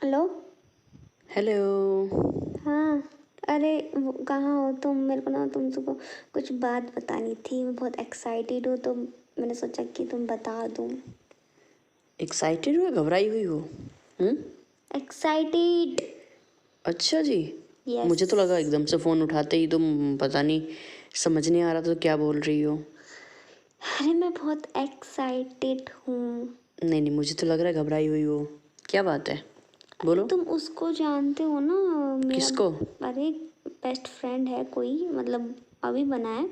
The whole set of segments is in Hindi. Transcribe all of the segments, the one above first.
हेलो। हेलो। हाँ। अरे कहाँ हो तुम? मेरे को ना तुमसे कुछ बात बतानी थी। मैं बहुत एक्साइटेड हूँ तो मैंने सोचा कि तुम बता दूँ। एक्साइटेड हो या घबराई हुई हो? एक्साइटेड। अच्छा जी। यस। मुझे तो लगा एकदम से फ़ोन उठाते ही तुम पता नहीं समझ नहीं आ रहा तो क्या बोल रही हो। अरे मैं बहुत एक्साइटेड हूँ। नहीं नहीं, मुझे तो लग रहा है घबराई हुई हो। क्या बात है, बोलो। तुम उसको जानते हो ना? मेरा किसको? अरे बेस्ट फ्रेंड है कोई, मतलब अभी बना है।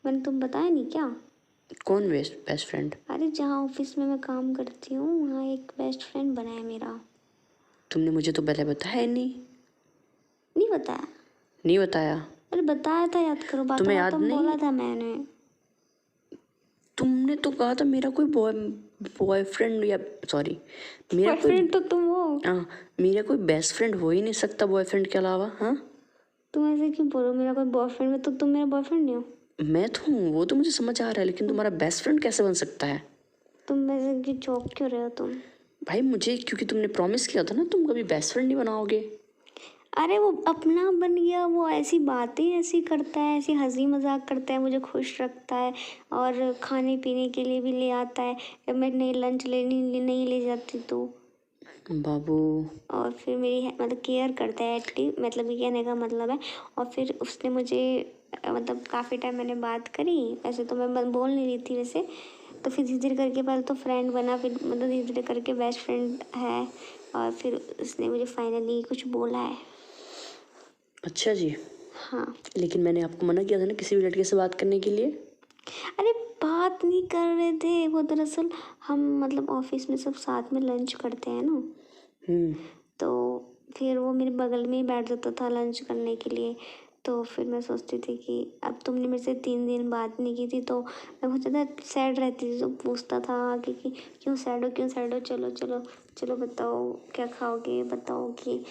मैंने तुम बताया नहीं क्या? कौन बेस्ट बेस्ट फ्रेंड? अरे जहाँ ऑफिस में मैं काम करती हूँ वहाँ एक बेस्ट फ्रेंड बना है मेरा। तुमने मुझे तो पहले बताया ही नहीं। नहीं बताया? नहीं बताया? अरे बताया था, याद करो, बातों तुम्हें बातों याद में नहीं? बोला था मैंने। तुमने तो कहा था मेरा कोई बॉयफ्रेंड या सॉरी मेरा कोई बॉयफ्रेंड तो तुम हो। हाँ, मेरा कोई बेस्ट फ्रेंड हो ही नहीं सकता बॉयफ्रेंड के अलावा। हाँ, तुम ऐसे क्यों बोलो? मेरा कोई बॉयफ्रेंड है तो तुम मेरा बॉयफ्रेंड नहीं हो? मैं तो हूँ, वो तो मुझे समझ आ रहा है, लेकिन तुम्हारा बेस्ट फ्रेंड कैसे बन सकता है? तुम ऐसे क्यों चौंक क्यों रहे हो तुम? भाई मुझे क्योंकि तुमने प्रॉमिस किया था ना तुम कभी बेस्ट फ्रेंड नहीं बनाओगे। अरे वो अपना बन गया, वो ऐसी बातें ऐसी करता है, ऐसी हंसी मजाक करता है, मुझे खुश रखता है और खाने पीने के लिए भी ले आता है। जब मैं नहीं लंच लेने नहीं ले जाती तो। बाबू। और फिर मेरी मतलब केयर करता है एटली, मतलब ये कहने का मतलब है। और फिर उसने मुझे मतलब काफ़ी टाइम मैंने बात करी। वैसे तो मैं बोल नहीं रही थी वैसे। तो फिर धीरे धीरे करके पहले तो फ्रेंड बना, फिर मतलब धीरे धीरे करके बेस्ट फ्रेंड है। और फिर उसने मुझे फाइनली कुछ बोला है। अच्छा जी। हाँ। लेकिन मैंने आपको मना किया था ना किसी भी लड़के से बात करने के लिए। अरे बात नहीं कर रहे थे वो, दरअसल हम मतलब ऑफिस में सब साथ में लंच करते हैं ना। हम्म। तो फिर वो मेरे बगल में ही बैठ जाता था लंच करने के लिए। तो फिर मैं सोचती थी कि अब तुमने मेरे से 3 दिन बात नहीं की थी तो मैं बहुत ज़्यादा सैड रहती थी। तो पूछता था कि क्यों सैड हो, क्यों सैड हो, चलो चलो चलो बताओ क्या खाओगे, बताओ कि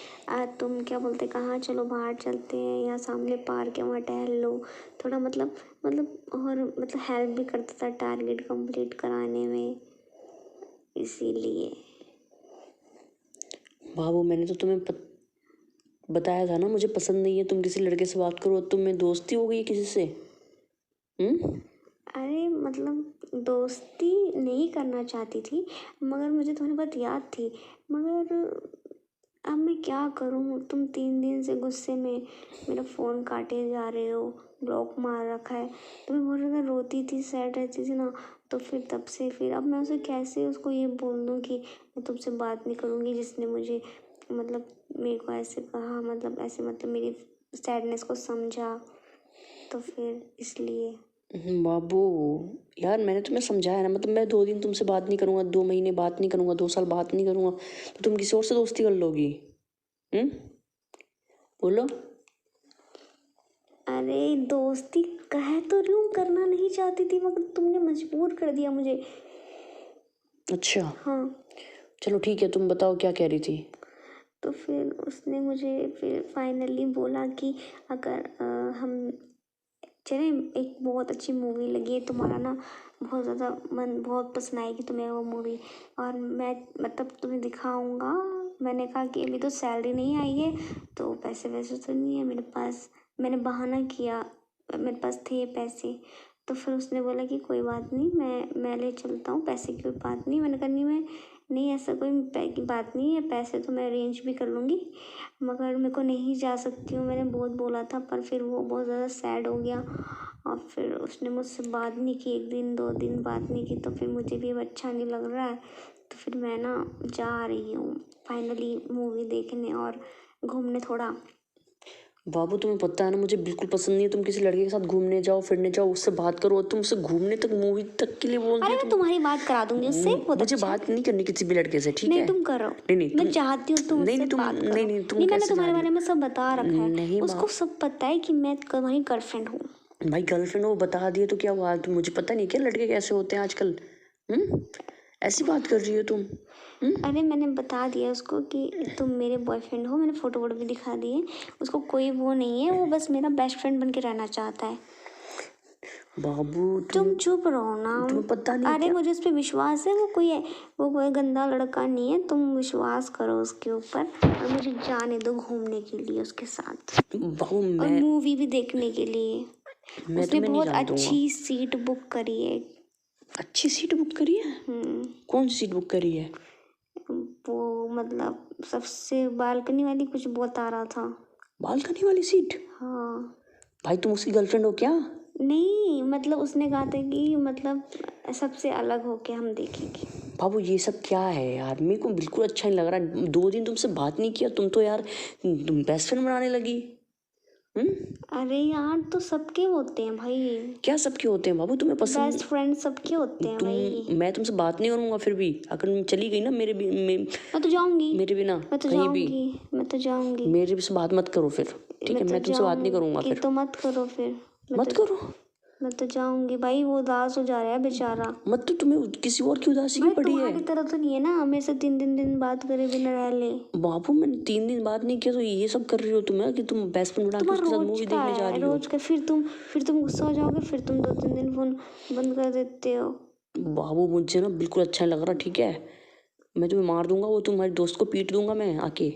तुम क्या बोलते, कहाँ चलो बाहर चलते हैं, यहाँ सामने पार्क है वहाँ टहल लो थोड़ा, मतलब और मतलब हेल्प भी करता था टारगेट कंप्लीट कराने में, इसीलिए। बाबू मैंने तो तुम्हें बताया था ना मुझे पसंद नहीं है तुम किसी लड़के से बात करो। तुम में दोस्ती हो गई किसी से? अरे मतलब दोस्ती नहीं करना चाहती थी, मगर मुझे तुम्हारी बात याद थी। मगर अब मैं क्या करूँ? तुम 3 दिन से गुस्से में मेरा फ़ोन काटे जा रहे हो, ब्लॉक मार रखा है। तो मैं बहुत ज़्यादा रोती थी, सैड रहती थी ना। तो फिर तब से फिर अब मैं उसे कैसे उसको ये बोल दूँ कि मैं तुमसे बात नहीं करूँगी, जिसने मुझे मतलब मेरे को ऐसे कहा, मतलब ऐसे मतलब मेरी सैडनेस को समझा। तो फिर इसलिए। बाबू यार मैंने तुम्हें समझाया ना, मतलब मैं 2 दिन तुमसे बात नहीं करूंगा, 2 महीने बात नहीं करूंगा, 2 साल बात नहीं करूंगा तो तुम किसी और से दोस्ती कर लोगी? बोलो। अरे दोस्ती कह तो रही हूँ, करना नहीं चाहती थी मगर तुमने मजबूर कर दिया मुझे। अच्छा हाँ। चलो ठीक है, तुम बताओ क्या कह रही थी? तो फिर उसने मुझे फिर फाइनली बोला कि अगर हम चले, एक बहुत अच्छी मूवी लगी है तुम्हारा ना, बहुत ज़्यादा मन बहुत पसंद आएगी तुम्हें वो मूवी, और मैं मतलब तुम्हें दिखाऊंगा। मैंने कहा कि अभी तो सैलरी नहीं आई है तो पैसे वैसे तो नहीं है मेरे पास। मैंने बहाना किया मेरे पास थे पैसे। तो फिर उसने बोला कि कोई बात नहीं, मैं ले चलता हूँ, पैसे की कोई बात नहीं। मैंने कहा नहीं, मैं नहीं, ऐसा कोई की बात नहीं है, पैसे तो मैं अरेंज भी कर लूँगी, मगर मेरे को नहीं जा सकती हूँ, मैंने बहुत बोला था। पर फिर वो बहुत ज़्यादा सैड हो गया और फिर उसने मुझसे बात नहीं की, 1 दिन 2 दिन बात नहीं की। तो फिर मुझे भी अब अच्छा नहीं लग रहा है। तो फिर मैं ना जा रही हूँ फाइनली मूवी देखने और घूमने थोड़ा। बाबू तुम्हें पता है ना मुझे बिल्कुल पसंद नहीं है तुम किसी लड़के के साथ घूमने जाओ फिरने जाओ, उससे बात करो, और तुम उससे घूमने तक मूवी तक के लिए बोलती अरे हो मैं तुम। तुम्हारी बात करा दूंगी उससे, बहुत मुझे अच्छा है। बात नहीं करनी किसी भी लड़के से, ठीक नहीं है? तुम करो। नहीं नहीं मैं तुम चाहती हूँ तुम नहीं उससे नहीं तुम बात नहीं करो। नहीं तुम नहीं, मैंने कैसे जा तुम्हारे रही बारे में सब बता रखा हो? है। नहीं उसको सब पता है कि मैं तुम्हारी गर्लफ्रेंड हूँ। भाई गर्लफ्रेंड वो बता दिए तो क्या हुआ? तुम मुझे पता नहीं क्या लड़के कैसे होते हैं आजकल? ऐसी बात कर रही हो तुम? अरे मैंने बता दिया उसको कि तुम मेरे बॉयफ्रेंड हो, मैंने फोटो वोटो भी दिखा दिए। उसको कोई वो नहीं है, वो बस मेरा बेस्ट फ्रेंड बन के रहना चाहता है। बाबू तुम चुप रहो ना। तुम्हें पता नहीं अरे मुझे उस पर विश्वास है, वो कोई गंदा लड़का नहीं है। तुम विश्वास करो उसके ऊपर और मुझे जाने दो घूमने के लिए उसके साथ बाबू और मूवी भी देखने के लिए। मैं उसने तुम्हें नहीं बहुत जाने दूंगा। अच्छी सीट बुक करी है। अच्छी सीट बुक करी है? कौन सी सीट बुक करी है? वो मतलब सबसे बालकनी वाली कुछ बता रहा था। बालकनी वाली सीट? हाँ। भाई तुम उसकी गर्लफ्रेंड हो क्या? नहीं मतलब उसने कहा था कि मतलब सबसे अलग होके हम देखेंगे। बाबू ये सब क्या है यार, मेरे को बिल्कुल अच्छा नहीं लग रहा। 2 दिन तुमसे बात नहीं किया, तुम तो यार तुम बेस्ट फ्रेंड बनाने लगी। अरे यार तो सबके होते हैं भाई। क्या सबके होते हैं बाबू? तुम्हें पसंद बेस्ट फ्रेंड सबके होते हैं भाई। मैं तुमसे बात नहीं करूंगा फिर भी, अगर मैं चली गई ना मैं तो जाऊंगी। मेरे बिना मैं तो कहीं भी, जाऊंगी। मैं तो जाऊंगी। मेरे भी से बात मत करो फिर, ठीक है? मैं तुमसे बात नहीं करूंगा फिर। तो मत करो फिर। मत करो। मैं तो जाऊंगी भाई। वो उदास हो जा रहा है बेचारा। मत तो तुम्हें किसी और की उदासी की पड़ी है। तुम्हारी तरह तो नहीं है ना मेरे से 3 दिन बात करे बिना रह ले। बाबू मैंने 3 दिन बात नहीं किया तो ये सब कर रही हो तुम कि तुम बेस्ट फ्रेंड बना के उसके साथ मूवी देखने जा रही हो? रोज का फिर तुम गुस्सा हो जाओगे, फिर तुम 2-3 दिन फोन बंद कर देते हो। बाबू मुझे ना बिल्कुल अच्छा नहीं लग रहा, ठीक है? मैं तुम्हें मार दूंगा, वो तुम्हारे दोस्त को पीट दूंगा मैं आके,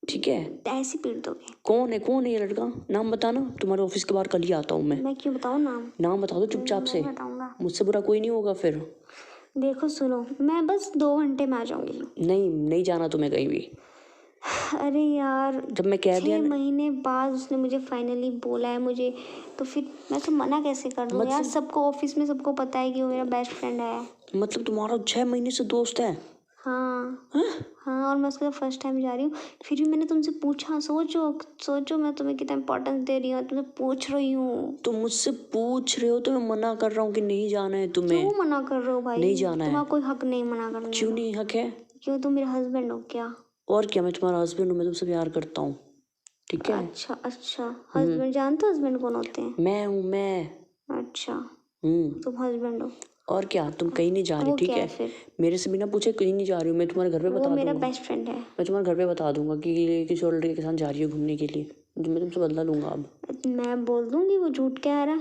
ठीक है? ऐसे पीट दोगे? कौन है ये लड़का? नाम बताना, तुम्हारे ऑफिस के बाहर कल ही आता हूँ मैं। मैं क्यों बताऊँ नाम? नाम बता दो चुपचाप से, बताऊंगा। मुझसे बुरा कोई नहीं होगा फिर। देखो सुनो, मैं बस 2 घंटे में आ जाऊंगी। नहीं जाना तुम्हें कहीं भी। अरे यार जब मैं कह दिया 6 महीने बाद उसने मुझे फाइनली बोला है मुझे, तो फिर मैं तो मना कैसे कर दूँ यार? सबको ऑफिस में सबको पता है कि वो मेरा बेस्ट फ्रेंड है। मतलब तुम्हारा 6 महीने से दोस्त है? हाँ हाँ, और मैं उसके साथ फर्स्ट टाइम जा रही हूँ। फिर भी मैंने तुमसे पूछा। सोचो मैं तुम्हें कितना इम्पोर्टेंस दे रही हूँ, तुमसे पूछ रही हूँ। तुम मुझसे पूछ रहे हो तो मैं मना कर रहा हूँ कि नहीं जाना है तुम्हें। क्यों मना कर रहे हो भाई? नहीं जाना है। तुम्हारा कोई हक नहीं मना करने का। क्यों नहीं हक है? क्यों, तुम मेरे हस्बैंड हो क्या? और क्या, मैं तुम्हारा हस्बैंड हूँ, मैं तुमसे प्यार करता हूँ, ठीक है? अच्छा हस्बैंड जानते हो हस्बैंड कौन होते हैं? मैं हूँ मैं। अच्छा हम्म। तुम हस्बैंड हो। और क्या, तुम कहीं नहीं जा रही, वो ठीक क्या है? है फिर? मेरे से बिना पूछे कहीं नहीं जा रही हूँ। मैं तुम्हारे घर पे बता वो मेरा दूंगा। बेस्ट फ्रेंड है। मैं तुम्हारे घर पे बता दूंगा कि ये किसी और लड़के के साथ जा रही है घूमने के लिए, तो मैं तुमसे बदला लूंगा अब। मैं बोल दूंगी वो झूठ कह रहा है।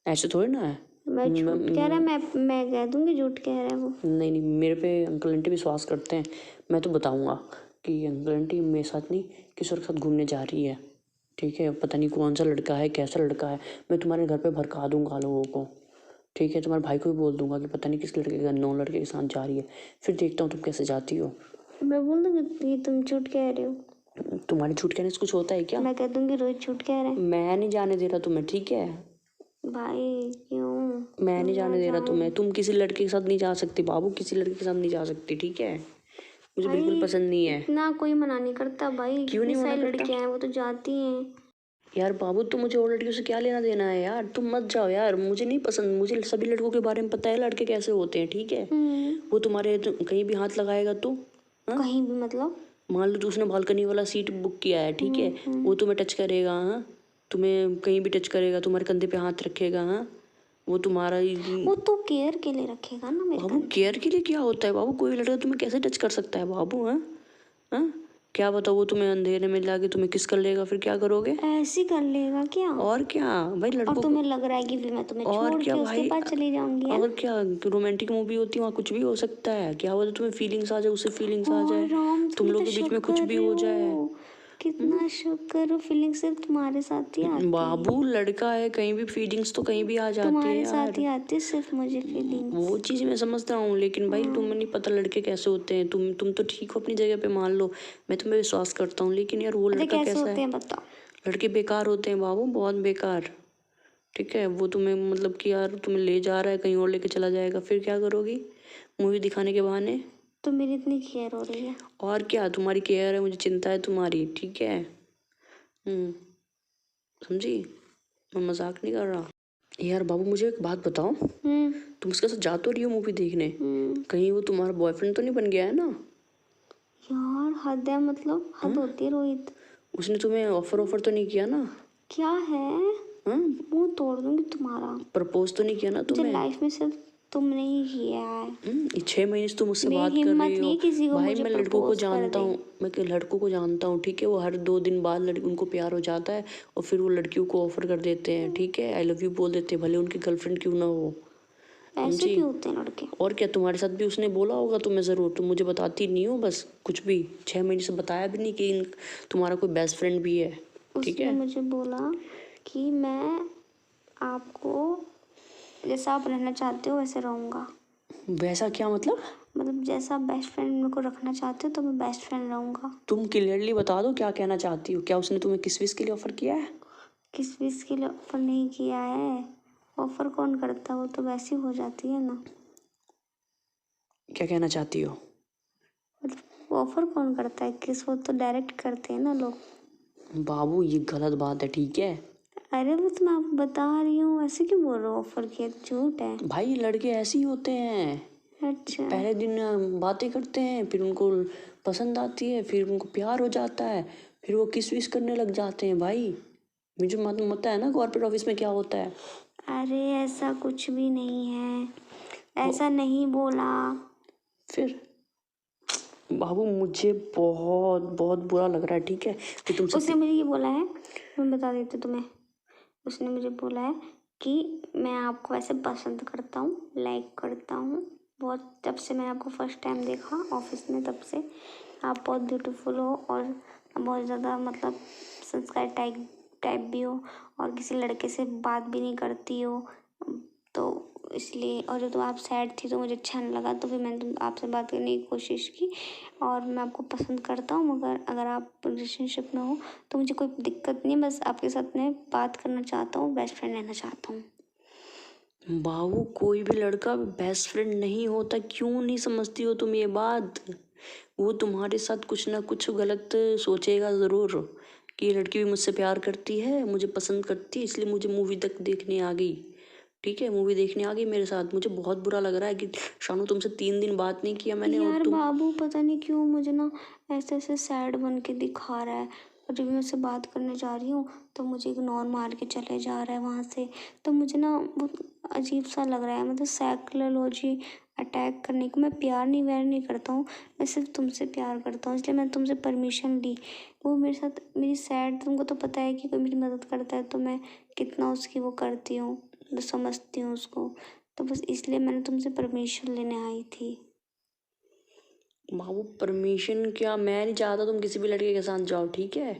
ऐसे थोड़ी ना है। मैं झूठ कह रहा है, मैं कह दूंगी झूठ कह रहा है वो। नहीं मेरे पे अंकल आंटी विश्वास करते हैं। मैं तो बताऊंगा कि अंकल आंटी मेरे साथ नहीं किसी और के साथ घूमने जा रही है, ठीक है? पता नहीं कौन सा लड़का है, कैसा लड़का है। मैं तुम्हारे घर पे भड़का दूंगा लोगों को, ठीक है? तुम्हारे भाई को भी बोल दूंगा कि पता नहीं किस लड़के के 9 लड़के के साथ जा रही है। फिर देखता हूँ तुम कैसे जाती हो। मैं बोल दूंगी तुम झूठ कह रहे हो। तुम्हारे झूठ कहने से कुछ होता है क्या? मैं कह दूंगी रोहित झूठ कह रहा है। मैं नहीं जाने दे रहा तुम्हें, ठीक है? भाई क्यों? मैं नहीं जाने दे रहा तुम्हें। तुम किसी लड़के के साथ नहीं जा सकती बाबू, किसी लड़के के साथ नहीं जा सकती, ठीक है? मुझे बिल्कुल पसंद नहीं है। इतना कोई मना नहीं करता भाई। क्यों नहीं मना करता? लड़कियां हैं वो तो जाती हैं। यार बाबू तुम मुझे और लड़कियों से क्या लेना देना है यार? तुम मत जाओ यार, मुझे नहीं पसंद। मुझे सभी लड़कों के बारे में पता है, लड़के कैसे होते हैं, ठीक है? वो तुम्हारे कहीं भी हाथ लगाएगा तो कहीं भी मतलब? मान लो उसने बालकनी वाला सीट बुक किया है, ठीक है? वो तुम्हें टच करेगा, हाँ? तुम्हें कहीं भी टच करेगा, तुम्हारे कंधे पे हाथ रखेगा, हाँ? वो तुम्हारा वो तो केयर के लिए रखेगा ना मेरे बाबू। केयर के लिए क्या होता है बाबू? कोई लड़का तुम्हें कैसे टच कर सकता है बाबू? हाँ? क्या बताओ, वो तुम्हें अंधेरे में लाके तुम्हें किस कर लेगा, फिर क्या करोगे? ऐसे कर लेगा क्या? और क्या भाई, लड़कों और तुम्हें लग रहा है कि फिर मैं तुम्हें छोड़ के उसके पास चली जाऊंगी? और क्या, रोमांटिक मूवी होती है, वहाँ कुछ भी हो सकता है। क्या होता है, तुम्हें फीलिंग्स आ जाए, उससे फीलिंग्स आ जाए, तुम लोग के बीच में कुछ भी हो जाए। कितना शुक्र करो, फीलिंग सिर्फ तुम्हारे साथ ही आती है। बाबू लड़का है, कहीं भी फीलिंग्स तो कहीं भी आ जाती है तुम्हारे यार। साथ ही आती है सिर्फ मुझे फीलिंग। वो चीज़ मैं समझता हूँ, लेकिन भाई तुम्हें नहीं पता लड़के कैसे होते हैं। तुम तो ठीक हो अपनी जगह पे, मान लो मैं तुम्हें विश्वास करता हूँ, लेकिन यार वो लड़का कैसा होते है? हैं बताओ? लड़के बेकार होते हैं बाबू, बहुत बेकार, ठीक है? वो तुम्हें मतलब कि यार तुम्हें ले जा रहा है, कहीं और लेके चला जाएगा, फिर क्या करोगी मूवी दिखाने के बहाने? तो मेरी इतनी केयर हो रही है। और क्या, तुम्हारी केयर है, मुझे चिंता है तुम्हारी, ठीक है? समझी? मैं मजाक नहीं कर रहा यार। बाबू मुझे एक बात बताओ, तुम उसके साथ जा तो रही हो मूवी देखने, कहीं वो तुम्हारा बॉयफ्रेंड तो नहीं बन गया है ना? यार हद है, मतलब हद होती है रोहित। उसने तुम्हें ऑफर तो नहीं किया ना? क्या है? मुंह तोड़ दूंगी तुम्हारा। प्रपोज तो नहीं किया ना तुम्हें? लाइफ में सिर्फ तुमने ही किया है। 6 महीने से तुम मुझसे मेरी बात कर हिम्मत रही हो नहीं किसी को भाई। मुझे मैं लड़कों को प्रपोज कर जानता दे। हूँ, मैं लड़कों को जानता हूँ, ठीक है। वो हर 2 दिन बाद उनको प्यार हो जाता है और फिर वो लड़कियों को ऑफर कर देते हैं, ठीक है। आई लव यू बोल देते हैं, भले उनकी गर्लफ्रेंड क्यों ना हो। ऐसे समझी? क्यों होते हैं लड़के? और क्या, तुम्हारे साथ भी उसने बोला होगा तुम्हें ज़रूर, तुम मुझे बताती नहीं हो बस कुछ भी। 6 महीने से बताया भी नहीं कि तुम्हारा कोई बेस्ट फ्रेंड भी है, ठीक उसने है। मुझे बोला कि मैं आपको जैसा आप रहना चाहते हो वैसे रहूँगा। वैसा क्या मतलब? मतलब जैसा बेस्ट फ्रेंड मेरे को रखना चाहते हो तो मैं बेस्ट फ्रेंड रहूँगा। तुम क्लियरली बता दो क्या कहना चाहती हो। क्या उसने तुम्हें किस विश के लिए ऑफर किया है? किस विश के लिए ऑफर नहीं किया है। ऑफर कौन करता है, वो तो वैसी हो जाती है ना। क्या कहना चाहती हो? मतलब ऑफर कौन करता है किस, वो तो डायरेक्ट करते हैं ना लोग। बाबू ये गलत बात है, ठीक है। अरे बस मैं आपको बता रही हूँ, ऐसे क्यों बोल रहे हो ऑफर किया, झूठ है। भाई ये लड़के ऐसे ही होते हैं, अच्छा। पहले दिन बातें करते हैं, फिर उनको पसंद आती है, फिर उनको प्यार हो जाता है, फिर वो किस विश करने लग जाते हैं। भाई मुझे मालूम होता है ना कॉर्पोरेट ऑफिस में क्या होता है। अरे ऐसा कुछ भी नहीं है, ऐसा नहीं बोला। फिर बाबू मुझे बहुत बहुत बुरा लग रहा है, ठीक है। कि तुमसे उसने मुझे ये बोला है, मैं बता देती हूँ तुम्हें। उसने मुझे बोला है कि मैं आपको ऐसे पसंद करता हूँ, लाइक करता हूँ बहुत। जब से मैंने आपको फर्स्ट टाइम देखा ऑफिस में, तब से आप बहुत ब्यूटीफुल हो और बहुत ज़्यादा मतलब संस्कार टाइप भी हो, और किसी लड़के से बात भी नहीं करती हो। तो इसलिए, और जब तो आप सैड थी तो मुझे अच्छा नहीं लगा, तो फिर मैंने आपसे बात करने की कोशिश की। और मैं आपको पसंद करता हूँ, मगर अगर आप रिलेशनशिप में हो तो मुझे कोई दिक्कत नहीं, बस आपके साथ मैं बात करना चाहता हूँ, बेस्ट फ्रेंड रहना चाहता हूँ। बाबू कोई भी लड़का बेस्ट फ्रेंड नहीं होता, क्यों नहीं समझती हो तुम ये बात? वो तुम्हारे साथ कुछ ना कुछ गलत सोचेगा ज़रूर कि ये लड़की भी मुझसे प्यार करती है, मुझे पसंद करती है, इसलिए मुझे मूवी तक देखने आ गई, ठीक है। मूवी देखने आ गई मेरे साथ। मुझे बहुत बुरा लग रहा है कि शानू तुमसे 3 दिन बात नहीं किया मैंने, और यार तुम बाबू पता नहीं क्यों मुझे ना ऐसे ऐसे सैड बन के दिखा रहा है, और जब मैं उससे बात करने जा रही हूँ तो मुझे इग्नोर मार के चले जा रहा है वहाँ से। तो मुझे ना बहुत अजीब सा लग रहा है, मतलब साइकोलॉजी अटैक करने को। मैं प्यार नहीं व्यार नहीं करता हूँ, मैं सिर्फ तुमसे प्यार करता हूँ, इसलिए मैंने तुमसे परमिशन ली। वो मेरे साथ मेरी सैड, तुमको तो पता है कि कोई मेरी मदद करता है तो मैं कितना उसकी वो करती हूँ, मैं समझती हूँ उसको। तो बस इसलिए मैंने तुमसे परमिशन लेने आई थी। बाबू परमिशन क्या, मैं नहीं चाहता तुम किसी भी लड़के के साथ जाओ, ठीक है।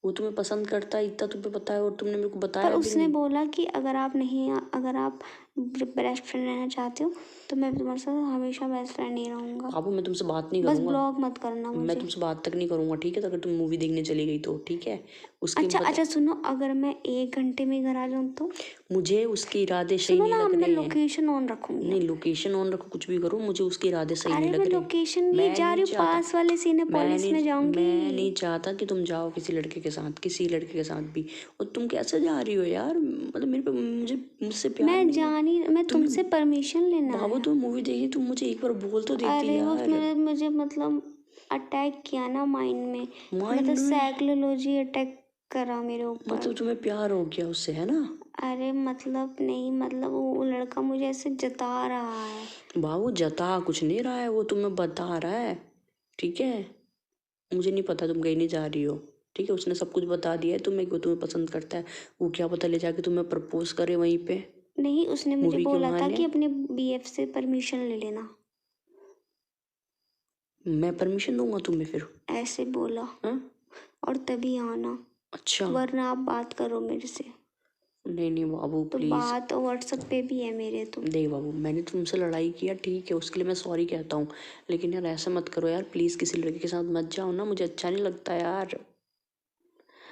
वो तुम्हें पसंद करता है इतना तुम्हें पता है, और तुमने मेरे को पर बताया भी उसने नहीं। बोला कि अगर आप बेस्ट फ्रेंड रहना चाहते हो तो मैं तुम्हारे साथ हमेशा बेस्ट फ्रेंड ही रहूँगा। बाबू मैं तुमसे बात नहीं बस करूँगा, ब्लॉक मत करना मैं मुझे। तुमसे बात तक नहीं करूँगा, ठीक है। तो अगर तुम मूवी देखने चली गई तो ठीक है, उसके अच्छा बता। अच्छा सुनो, अगर मैं 1 घंटे में घर आ जाऊँ तो? मुझे उसके इरादे सही सुनो नहीं ना, लग अब मैं रहे हैं। लोकेशन ऑन रखूँगी नहीं अब। लोकेशन ऑन रखो, कुछ भी करो, मुझे उसके इरादे सही नहीं अरे लग मैं रहे। लोकेशन नहीं मैं जा नहीं रही हूँ, चाहता, पास वाले सिनेपोलिस में जाऊँगी। मैं नहीं चाहता कि तुम जाओ किसी लड़के के साथ, किसी लड़के के साथ भी। और तुम कैसे जा रही हो यार, मतलब मेरे पे मुझसे प्यार मैं नहीं है। जानी, मैं तुम तुमसे परमिशन लेना बाबू है। तुम मूवी देखी, तुम मुझे एक बार बोल तो देती अरे वो यार। मुझे मतलब अटैक किया ना माइंड में, माइंड मतलब में साइकोलॉजी अटैक करा मेरे ऊपर। मतलब तुम्हें प्यार हो गया उससे, है ना? अरे मतलब नहीं, मतलब वो लड़का मुझे ऐसे जता रहा है। बाबू जता कुछ नहीं रहा है, वो तुम्हें बता रहा है, ठीक है। मुझे नहीं पता तुम कहीं नहीं जा रही हो, ठीक है। उसने सब कुछ बता दिया है तुम्हें कि वो तुम्हें पसंद करता है। वो क्या पता ले जाके तुम्हें प्रपोज करे वहीं पे, नहीं, उसने मुझे मूवी के बोला था बहाने। कि अपने बीएफ से परमिशन ले लेना। मैं परमिशन दूंगा तुम्हें फिर? ऐसे बोला, हाँ और तभी आना, अच्छा। वरना आप बात करो मेरे से। नहीं नहीं बाबू तो प्लीज़। बात व्हाट्सएप पे भी है मेरे तो। नहीं बाबू मैंने तुमसे लड़ाई किया, ठीक है, उसके लिए मैं सॉरी कहता हूँ। लेकिन यार ऐसा मत करो यार, प्लीज़ किसी लड़के के साथ मत जाओ ना, मुझे अच्छा नहीं लगता यार।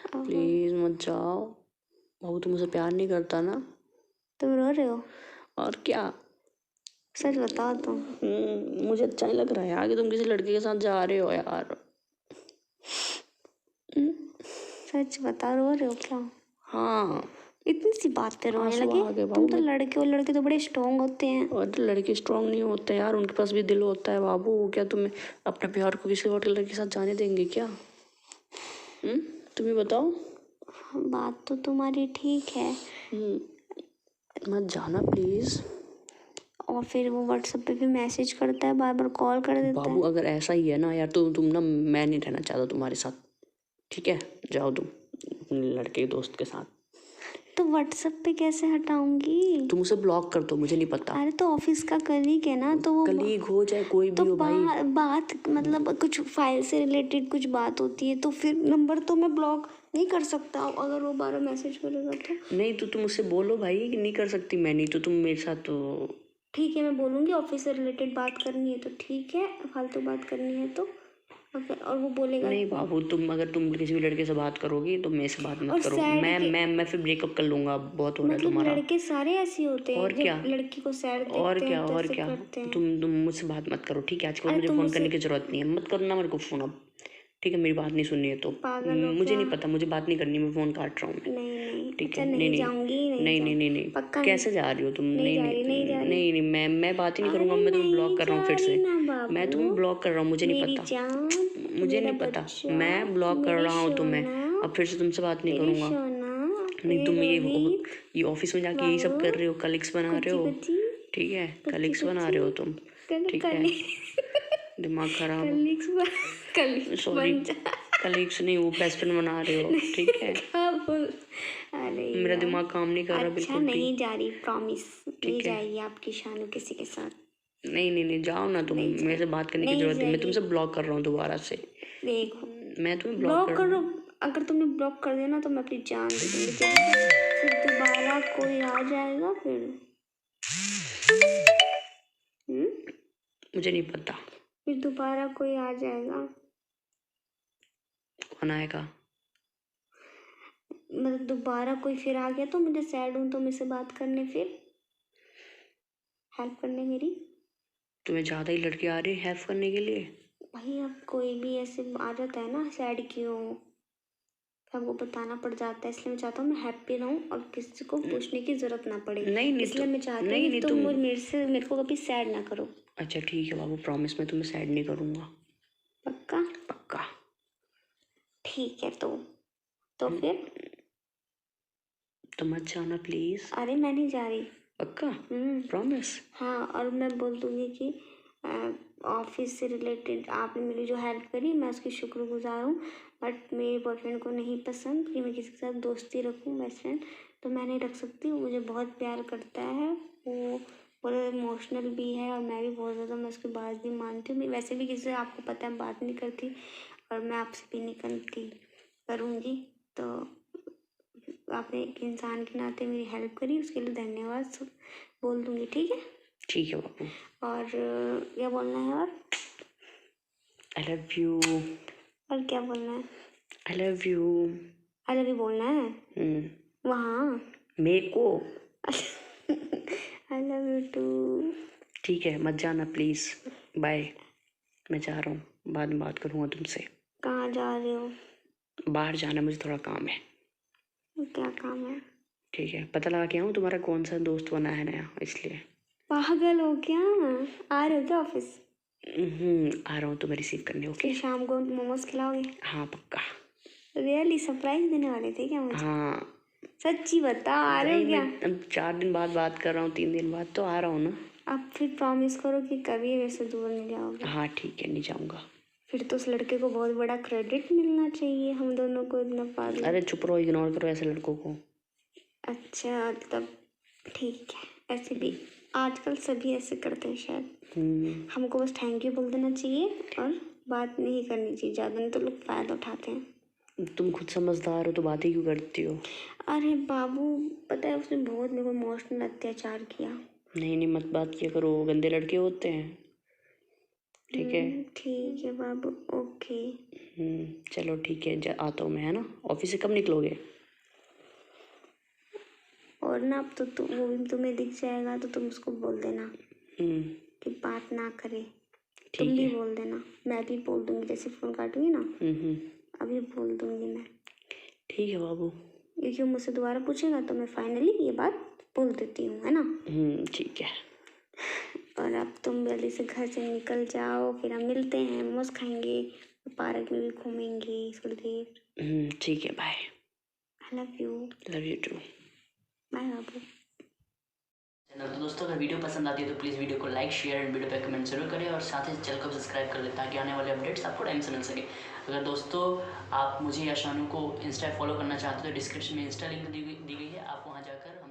ओहो, प्लीज़ मत जाओ। बाबू तुम मुझसे प्यार नहीं करता ना? तुम रो रहे हो? और क्या। सच बताओ तुम। मुझे अच्छा नहीं लग रहा है यार कि तुम किसी लड़के के साथ जा रहे हो यार। हम्म, सच बता, रो रहे हो क्या? हाँ इतनी सी बात पे रोने आंसू लगे? आ गए तुम बाबू। तो मैं लड़के हो, लड़के तो बड़े स्ट्रांग होते हैं। और लड़के स्ट्रांग नहीं होते यार, उनके पास भी दिल होता है बाबू। क्या तुम्हें अपने प्यार को किसी और लड़के के साथ जाने देंगे क्या? तुम ही बताओ। बात तो तुम्हारी ठीक है। मत जाना प्लीज़। और फिर वो व्हाट्सएप पे भी मैसेज करता है, बार बार कॉल कर देता बाबू है। अगर ऐसा ही है ना यार तो तुम ना, मैं नहीं रहना चाहता तुम्हारे साथ, ठीक है? जाओ तुम अपने लड़के के दोस्त के साथ। तो व्हाट्सएप पे कैसे हटाऊंगी? तुम उसे ब्लॉक कर दो, मुझे नहीं पता। अरे तो ऑफिस का कलीग है ना, तो वो कलीग हो चाहे कोई तो भी हो भाई। बात मतलब कुछ फाइल से रिलेटेड कुछ बात होती है, तो फिर नंबर तो मैं ब्लॉक नहीं कर सकता अगर वो बार मैसेज करेगा तो। नहीं तो तुम उससे बोलो भाई कि नहीं कर सकती मैं, नहीं तो तुम मेरे साथ तो। ठीक है, मैं बोलूँगी ऑफिस से रिलेटेड बात करनी है तो ठीक है, फालतू बात करनी है तो। और वो बोलेगा नहीं बाबू, तुम किसी भी लड़के से बात करोगी तो मेरे से बात और मत करो। सैड के मैं फिर ब्रेकअप कर लूंगा, बहुत हो रहा है मतलब तुम्हारा। लड़के सारे ऐसे होते हैं, और क्या, जब लड़की को सैड और देखते क्या, हैं तो और ऐसे क्या। करते हैं। तुम मुझसे बात मत करो, ठीक है? आजकल अरे मुझे तुम फ़ोन मुझसे करने की ज़रूरत नहीं है, मत करो ना मेरे को फ़ोन अब, ठीक है? मेरी बात नहीं सुननी है तो पागल हो मुझे क्या? नहीं पता, मुझे बात नहीं करनी, मैं फ़ोन काट रहा हूँ मैं। नहीं नहीं, ठीक अच्छा है? नहीं नहीं नहीं जाऊंगी, नहीं नहीं नहीं जाऊंगी, नहीं नहीं, पक्का कैसे जा रही हो तुम? नहीं नहीं जा रही, नहीं नहीं जा रही। नहीं नहीं, मैं बात ही नहीं करूँगा, अरे मैं तुम्हें ब्लॉक नहीं कर रहा हूँ जा फिर रही से। ना मैं तुम्हें बाबू, ब्लॉक कर रहा हूँ, मुझे नहीं मेरी पता, जान, मुझे मेरा नहीं पता। बच्चा, मैं ब्लॉक कर मेरी रहा हूँ तुम्हें, सोना, अब फिर से तुमसे बात नहीं मेरी करूँगा। सोना, नहीं मेरे तुम रोहित ये ऑफिस में जाके यही सब बाबू, कर रहे हो, कलीग्स बना रहे कुची हो, कुची ठीक है? कुची कलीग्स बना कुची रहे हो तुम, ठीक है? दिमाग खराब। कलीग्स सॉरी, बन जा। कलीग्स नहीं, वो बेस्ट फ्रेंड बना रहे हो, ठीक है? क्या बोल, अरे मेरा यार, दिमाग काम नहीं कर रहा अच्छा बिल्कुल भी, नहीं जा रही, प्रॉमिस नहीं ठीक है? जाएगी आपकी शानू किसी के साथ, नहीं नहीं नहीं, जाओ ना तुम, नहीं मेरे से जाएगी, बात करने की नहीं जरूरत नहीं, मैं जाएगी। तुमसे ब्लॉक कर रहा हूँ दोबारा से। देखो, मैं तुम्हें ब्लॉक ब्लॉक कर रहा करो, हूँ। अगर तुमने ब्लॉक कर दिया ना तो मैं अपनी जान दे दूंगी तेरे को। फिर दोबारा कोई आ जाएगा हम्म मुझे नहीं पता फिर दोबारा कोई आ जाएगा, कौन आएगा। मतलब दोबारा कोई फिर आ गया तो मुझे सैड हूँ तो मुझसे बात करने, फिर हेल्प करने मेरी। तुम्हें ज़्यादा ही लड़के आ रहे हैं हेल्प करने के लिए। भाई अब कोई भी ऐसे आ जाता है ना सैड क्यों, फिर हमको बताना पड़ जाता है, इसलिए मैं चाहता हूँ मैं हैप्पी रहूँ और किसी को पूछने की ज़रूरत ना पड़े। नहीं नहीं इसलिए मैं चाहती हूँ नहीं कि नहीं तुम तुम। मेरे को कभी सैड ना करो। अच्छा ठीक है बाबू, प्रॉमिस मैं तुम्हें सैड नहीं करूँगा, पक्का? पक्का। ठीक है तो हम्म, फिर तो मत जाना प्लीज़, अरे मैं नहीं जा रही। पक्का? हम्म प्रॉमिस? हाँ, और मैं बोल दूंगी कि ऑफिस से रिलेटेड आपने मेरी जो हेल्प करी मैं उसकी शुक्रगुजार हूँ, बट मेरे बॉयफ्रेंड को नहीं पसंद कि मैं किसी के साथ दोस्ती रखूँ, बेस्ट फ्रेंड तो मैं नहीं रख सकती, वो मुझे बहुत प्यार करता है, वो बहुत इमोशनल भी है और मैं भी बहुत ज़्यादा, मैं उसकी बात भी मानती हूँ, मैं वैसे भी किसी से आपको पता है बात नहीं करती और मैं आपसे भी नहीं करती करूँगी, तो आपने एक इंसान के नाते मेरी हेल्प करी उसके लिए धन्यवाद सब बोल दूंगी, ठीक है? ठीक है बाबू। और क्या बोलना है और आई लव यू। क्या बोलना है? I love you. I love you बोलना है वहाँ। मेरे को। I love you too. ठीक है, मत जाना प्लीज़, बाय। मैं जा रहा हूँ, बाद में बात करूँगा तुमसे। कहाँ जा रहे हो? बाहर जाना, मुझे थोड़ा काम है। क्या काम है? ठीक है, पता लगा के आऊँ तुम्हारा कौन सा दोस्त बना है नया, इसलिए। पागल हो क्या? आ रहे हो क्या ऑफिस? आ रहा हूँ तुम्हें रिसीव करने, ओके? फिर शाम को मोमोज खिलाओगे? हाँ पक्का। रियली सरप्राइज देने वाले थे क्या मुझे? हाँ सच्ची बता, आ रहे भाई, हो मैं क्या? अब 4 दिन बाद बात कर रहा हूँ, 3 दिन बाद तो आ रहा हूँ ना। अब फिर प्रॉमिस करो कि कभी वैसे दूर नहीं जाओगे। हाँ ठीक है, नहीं जाऊँगा। फिर तो उस लड़के को बहुत बड़ा क्रेडिट मिलना चाहिए, हम दोनों को इतना पाल। अरे चुप रहो, इग्नोर करो ऐसे लड़कों को। अच्छा तब ठीक है, ऐसे भी आजकल सभी ऐसे करते हैं शायद। हमको बस थैंक यू बोल देना चाहिए और बात नहीं करनी चाहिए ज़्यादा, नहीं तो लोग फ़ायदा उठाते हैं। तुम खुद समझदार हो तो बातें क्यों करती हो? अरे बाबू, पता है उसने बहुत मेरे को इमोशनल अत्याचार किया। नहीं नहीं, मत बात किया करो, गंदे लड़के होते हैं, ठीक है? ठीक है बाबू, ओके। चलो ठीक है, आता हूँ मैं, है ना? ऑफिस से कब निकलोगे? और ना अब तो वो भी तुम्हें दिख जाएगा तो तुम उसको बोल देना हम्म, कि बात ना करे। तुम ठीक भी है। बोल देना, मैं भी बोल दूंगी, जैसे फ़ोन काटूंगी ना हम्म, अभी बोल दूंगी मैं, ठीक है बाबू। क्योंकि वो मुझसे दोबारा पूछेगा तो मैं फाइनली ये बात बोल देती हूँ, है ना? ठीक है। और अब तुम जल्दी से घर से निकल जाओ, फिर हम मिलते हैं, मोमोज खाएंगे, पार्क में भी घूमेंगे थोड़ी देर। ठीक है, bye. I love you. Love you too. Bye बाबू। तो दोस्तों अगर वीडियो पसंद आती है तो प्लीज़ वीडियो को लाइक शेयर एंड वीडियो पे कमेंट जरूर करें और साथ ही चैनल को सब्सक्राइब कर लें ताकि आने वाले अपडेट्स आपको टाइम से मिल सके। अगर दोस्तों आप मुझे या शानू को इंस्टा फॉलो करना चाहते हो तो डिस्क्रिप्शन में इंस्टा लिंक दी गई है, आप वहाँ जाकर